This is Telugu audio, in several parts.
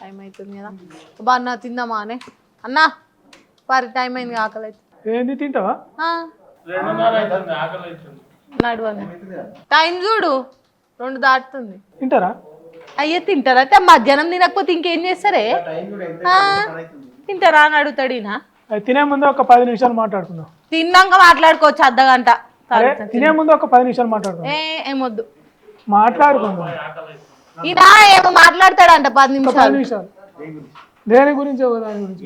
టైం అవుతుంది కదా బా అన్న తిందామా అనే అన్నా పారి టైం అయింది ఆకలి అయితే ఏంది తింటావా నడవండి టైం చూడు 2 దాటుతుంది తింటారా అయ్యే తింటారా అయితే మధ్యాహ్నం తినకపోతే ఇంకేం చేస్తారే తింటారా అని అడుగుతాడు ఈయన తినే ముందు ఒక 10 నిమిషాలు మాట్లాడుకుందాం తిన్నాక మాట్లాడుకోవచ్చు అర్ధగంట తినే ముందు ఒక 10 నిమిషాలు మాట్లాడుకుందాం ఏమొద్దు మాట్లాడుకుందాం ఈయన ఏమో మాట్లాడతాడంట 10 నిమిషాలు దేని గురించి దాని గురించి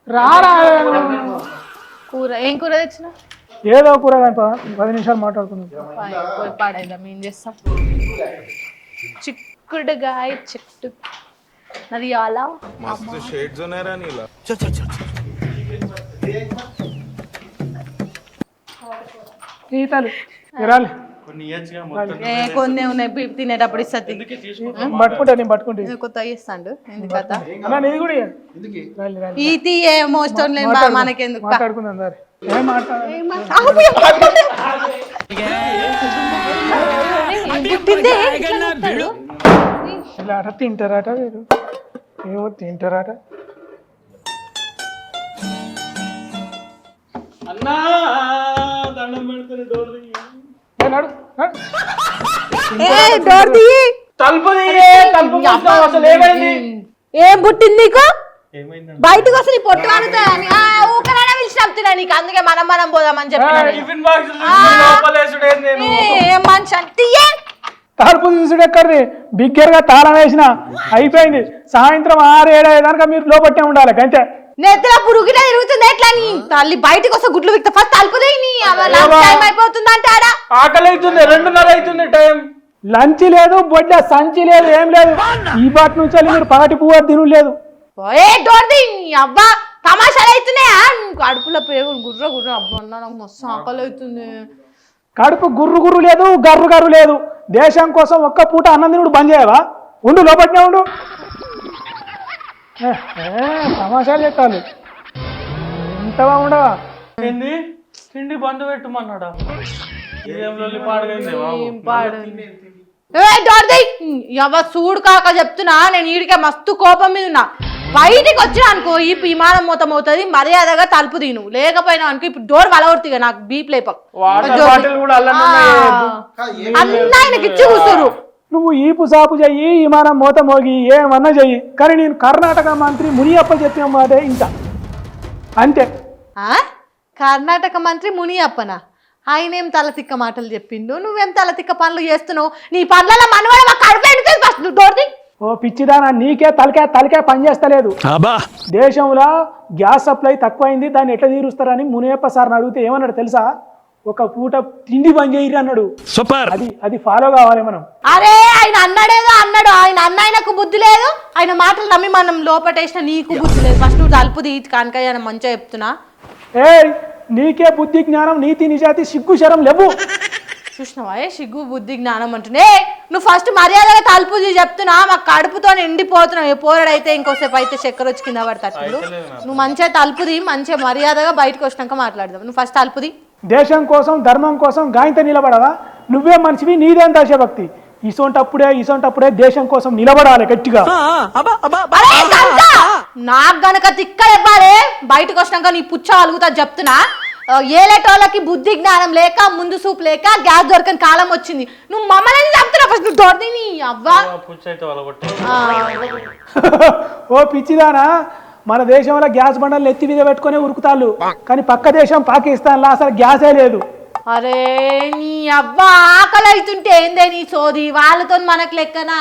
రారా కూర ఏం కూర తెచ్చిన ఏదో కూర కానీ 10 నిమిషాలు మాట్లాడుకుందాం పాడైదాం ఏం చేస్తాం చిక్కుడుగాయ చెట్టు నది అలా मस्त शेड्स नाही राणीला ఈతలు విరాలి కొన్ని ఉన్నాయి తినేటప్పుడు ఇస్తుంది పట్టుకుంటా నేను పట్టుకుంటే కొత్త ఇస్తాడు ఎందుకు కథ ఇది కూడా ఈతి ఏమో ఇష్టం లేదు మనకెందుకు మాట్లాడుకుందాం సరే ఏం ఇలా అట తింటారట వీరు ఏమో తింటారట అన్నా దండం పెడుతుంది డోర్ అసలు ఏమైంది ఏం పుట్టింది నీకు బయటకు వస్తే నీ పొట్టు అనుతాని ఊకనైనా పిలిచి చెప్తున్నా నీకు అందుకే మనం పోదామని టిఫిన్ బాక్స్ ఏం మనిషి అంటే తలుపు తీసుడు ఎక్కర్రి బిగ్గరగా తాళం వేసిన అయిపోయింది సాయంత్రం 6-7 అయ్యేదాకా మీరు లోపట్టే ఉండాలి అంతే నెత్తల పురుగులా తిరుగుతుంది ఎట్లా నీ తల్లి బయటకు వస్తే గుడ్లు విక్తా ఫస్ట్ తలుపుదే నీ టైం అయిపోతుంది అంటే ఆడ ఆకలి అవుతుంది 2:30 అవుతుంది టైం లంచ్ లేదు బొడ్డ సంచి లేదు ఏం లేదు ఈ పాటి నుంచి మీరు పగటి పువ్వు తిను లేదు ఏ డోర్ది అబ్బా తమాషాలు అవుతున్నాయా కడుపులో పేరు గుర్ర అబ్బా నాకు మస్తు ఆకలి అవుతుంది కడుపు గుర్రు లేదు గర్రు లేదు దేశం కోసం ఒక్క పూట అన్నం తినుడు బంద్ చేయవా ఉండు లోపట్నే ఉండు తమాషాలు చెప్తాను ఇంతవా ఉండవా ఏంది తిండి బంద్ పెట్టమన్నాడా చూడు కాక చెప్తున్నా నేను ఈడికే మస్తు కోపం మీద ఉన్నా బయటికి వచ్చినా అనుకో ఈ విమానం మొత్తం అవుతుంది మర్యాదగా తలుపు తీను లేకపోయినా అనుకో ఇప్పుడు డోర్ వలగొడుతుంది నాకు బీప్ లేపకు అన్నకి ఇచ్చి కూర్చోరు నువ్వు ఈపు సాపు చెయ్యి విమానం మూత మోగి ఏమన్నా చెయ్యి కానీ నేను కర్ణాటక మంత్రి మునియప్ప చెప్పిన మాట ఇంత అంతే కర్ణాటక మంత్రి మునియప్పనా ఆయన ఏం తలతిక్క మాటలు చెప్పిండు నువ్వేం తలతిక్క పనులు చేస్తున్నావు నీ పనుల మనవాడు మా కడుపు ఫస్ట్ డోర్ది ఓ పిచ్చిదానా నీకే తలకే పని చేస్తలేదు దేశంలో గ్యాస్ సప్లై తక్కువైంది దాన్ని ఎట్లా తీరుస్తారని మునియప్ప సార్ని అడిగితే ఏమన్నాడు తెలుసా ఒక పూట తిండి బంద్ చేయరు అన్నాడు సూపర్ అది ఫాలో కావాలి మనం అరే ఆయన అన్నాడేదో అన్నాడు ఆయన ఆయనకు బుద్ధి లేదు ఆయన మాటలు నమ్మి మనం లోపటేసిన నీకు బుద్ధి లేదు ఫస్ట్ నువ్వు తలుపు తీ కానికాయ మంచిగా చెప్తున్నా నీకే బుద్ధి జ్ఞానం నీతి నిజాతి సిగ్గు శరం లేవు చూసినావా సిగ్గు బుద్ధి జ్ఞానం అంటున్నా నువ్వు ఫస్ట్ మర్యాదగా తలుపు చెప్తున్నా మాకు కడుపుతో ఎండిపోతున్నావు పోరాడైతే ఇంకోసేపు అయితే చక్కెర వచ్చి కింద పడతాడు నువ్వు మంచిగా తలుపుది మంచిగా మర్యాదగా బయటకు వచ్చినాక మాట్లాడదాం నువ్వు ఫస్ట్ తలుపుది దేశం కోసం ధర్మం కోసం గాయంతో నిలబడవా నువ్వే మనిషివి నీదేం దేశభక్తి ఇసొంటప్పుడే దేశం కోసం నిలబడాలి గట్టిగా నాకు గనక తిక్క ఇవ్వాలి బయటకు వచ్చినాక నీ పుచ్చ అలుగుతా చెప్తున్నా ఏలేటోళ్ళకి బుద్ధి జ్ఞానం లేక ముందు సూపు లేక గ్యాస్ దొరకని కాలం వచ్చింది నువ్వు మమ్మల్ని చెప్తున్నావు ఫస్ట్ నువ్వు దొరది నీ అవ్వా ఓ పిచ్చిదానా మన దేశంలో గ్యాస్ బండలు ఎత్తి మీద పెట్టుకునే ఉరుకుతాళ్ళు కానీ పక్క దేశం పాకిస్తాన్ లో అసలు గ్యాసే లేదు అరే నీ అవ్వ ఆకలి అవుతుంటే ఏందే నీ సోది వాళ్ళతో మనకు లెక్కనా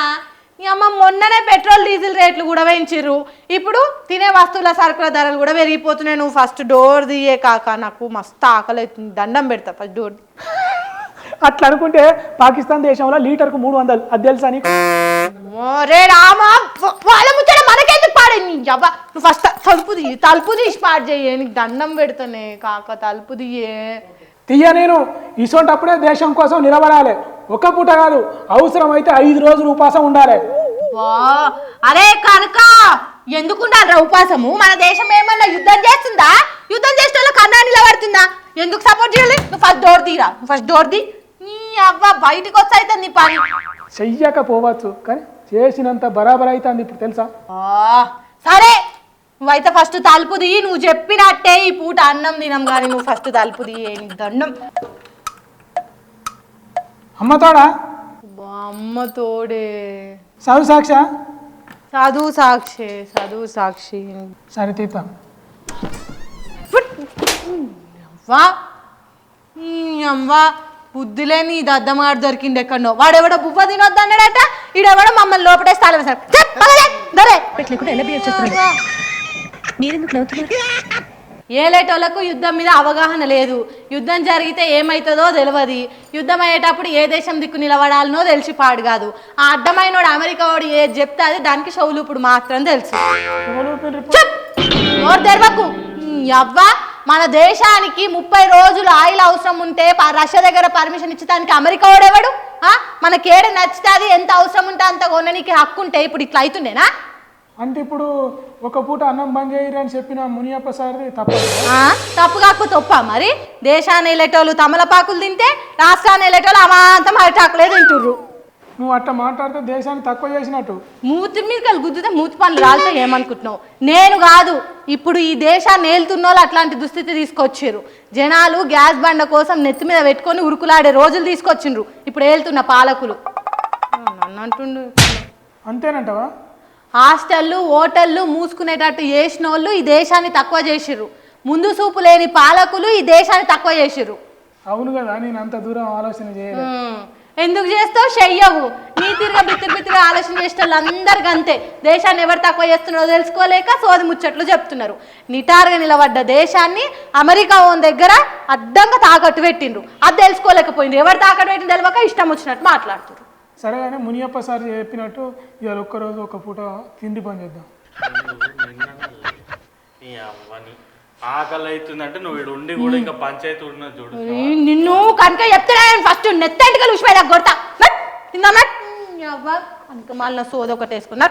నీ అమ్మ మొన్ననే పెట్రోల్ డీజిల్ రేట్లు కూడా పెంచిర్రు ఇప్పుడు తినే వస్తువుల సరుకుల ధరలు కూడా పెరిగిపోతున్నాయి నువ్వు ఫస్ట్ డోర్ దియే కాక నాకు మస్తు ఆకలి అవుతుంది దండం పెడతా ఫస్ట్ డోర్ అట్లా అనుకుంటే పాకిస్తాన్ దేశంలో లీటర్కు 300 అది తెలుసా నీకు మనకెందుకు పాడేది నువ్వు ఫస్ట్ తలుపు తీసి పాడు చెయ్యే నీకు దండం పెడతానే కాక తలుపు తీయ నేను ఇసొంటప్పుడే దేశం కోసం నిలబడాలి ఒక్క పూట కాదు అవసరం అయితే 5 రోజులు ఉపాసం ఉండాలి అరే కనుక ఎందుకు ఉండాలి ఉపాసము మన దేశం ఏమన్నా యుద్ధం చేస్తుందా యుద్ధం చేసే వాళ్ళకి అన్నా నిలబడుతుందా ఎందుకు సపోర్ట్ చేయాలి నువ్వు ఫస్ట్ డోర్ తీరా ఫస్ట్ డోర్ తీ నీ అవ్వ బయటకు వచ్చి అయితే నీ పని చెయ్యకపోవచ్చు కానీ చేసినంత బరాబర్ అవుతుంది ఇప్పుడు తెలుసా. సరే నువ్వైతే ఫస్ట్ తలుపు దిగి, నువ్వు చెప్పినట్టే ఈ పూట అన్నం తినం కానీ నువ్వు ఫస్ట్ తలుపు దిగి, నీకు దండం. అమ్మ తోడా అమ్మ తోడే సాధు సాక్ష చదువు సాక్షి, చదువు సాక్షి. సరే తీతా. అవ్వా అవ్వా బుద్ధిలేని దద్దమాడు దొరికింది ఎక్కడో. వాడెవడో బువ్వ తినొద్దు అన్నాడట, ఈడెవడో మమ్మల్ని లోపటేసి తాళం వేశాడు. ఏలేటోళ్లకు యుద్ధం మీద అవగాహన లేదు. యుద్ధం జరిగితే ఏమవుతుందో తెలియదు. యుద్ధం అయ్యేటప్పుడు ఏ దేశం దిక్కు నిలబడాలనో తెలిసి పాడు కాదు. ఆ అడ్డమైనోడు అమెరికా వాడు ఏది చెప్తే అది దానికి షౌలు ఇప్పుడు మాత్రం తెలుసు. నోరు తెరవకు. అవ్వా మన దేశానికి 30 రోజులు ఆయిల్ అవసరం ఉంటే రష్యా దగ్గర పర్మిషన్ ఇచ్చి దానికి అమెరికా వాడేవాడు. మనకేడ నచ్చుతుంది, ఎంత అవసరం ఉంటే అంత కొననీకి హక్కు ఉంటే ఇప్పుడు ఇట్లా అవుతుండేనా? అంటే ఇప్పుడు ఒక పూట అన్నం బంద్ చేయరు అని చెప్పిన మునియప్ప సార్ది తప్ప తప్పు కాకపోతే తప్ప. మరి దేశాన్ని వెళ్ళేటోళ్ళు తమలపాకులు తింటే రాష్ట్రాన్ని వెళ్ళేటోళ్ళు అమాంతం అరిటాకులే తింటుర్రు. నువ్వు అట్లా మాట్లాడితే దేశాన్ని తక్కువ చేసినట్టు. మూతి మీద గుద్దితే మూతి పనులు రాలితే ఏమనుకుంటున్నావు? నేను కాదు, ఇప్పుడు ఈ దేశాన్ని ఏలుతున్న వాళ్ళు అట్లాంటి దుస్థితి తీసుకొచ్చారు. జనాలు గ్యాస్ బండ కోసం నెత్తి మీద పెట్టుకొని ఉరుకులాడే రోజులు తీసుకొచ్చిండ్రు ఇప్పుడు ఏలుతున్న పాలకులు. నన్ను అంటుండు. అంతేనంటవా? హాస్టళ్ళు హోటళ్ళు మూసుకునేటట్టు చేసిన వాళ్ళు ఈ దేశాన్ని తక్కువ చేసిర్రు. ముందు చూపు లేని పాలకులు ఈ దేశాన్ని తక్కువ చేసిర్రు. అవును కదా, నేను అంత దూరం ఆలోచన చేయలేదు. ఎందుకు చేస్తావు? చెయ్యవు. నీతిగా బిత్తిగా ఆలోచన చేసే వాళ్ళు అందరికీ అంతే. దేశాన్ని ఎవరు తక్కువ చేస్తున్నారో తెలుసుకోలేక సోది ముచ్చట్లు చెప్తున్నారు. నిటారుగా నిలబడ్డ దేశాన్ని అమెరికా ఓన్ దగ్గర అడ్డంగా తాకట్టు పెట్టిండ్రు. అది తెలుసుకోలేకపోయిండ్రు. ఎవరు తాకట్టు పెట్టింది తెలియక ఇష్టం వచ్చినట్టు మాట్లాడుతున్నారు. సరే కానీ మునియప్ప సార్ చెప్పినట్టు ఇవాళ ఒక్కరోజు ఒక పూట తిండి పని చేద్దాం. ఆకలి అవుతుందంటే నువ్వు ఇక్కడ ఉండి కూడా ఇంకా పంచాయతీ ఉన్నది చూడు. నిన్ను కనుక చెప్తే ఫస్ట్ నెత్తెంటికలు ఉసిపోయేదా కొడతా. తిందా కనుక మళ్ళీ సోది ఒకటి వేసుకున్నా.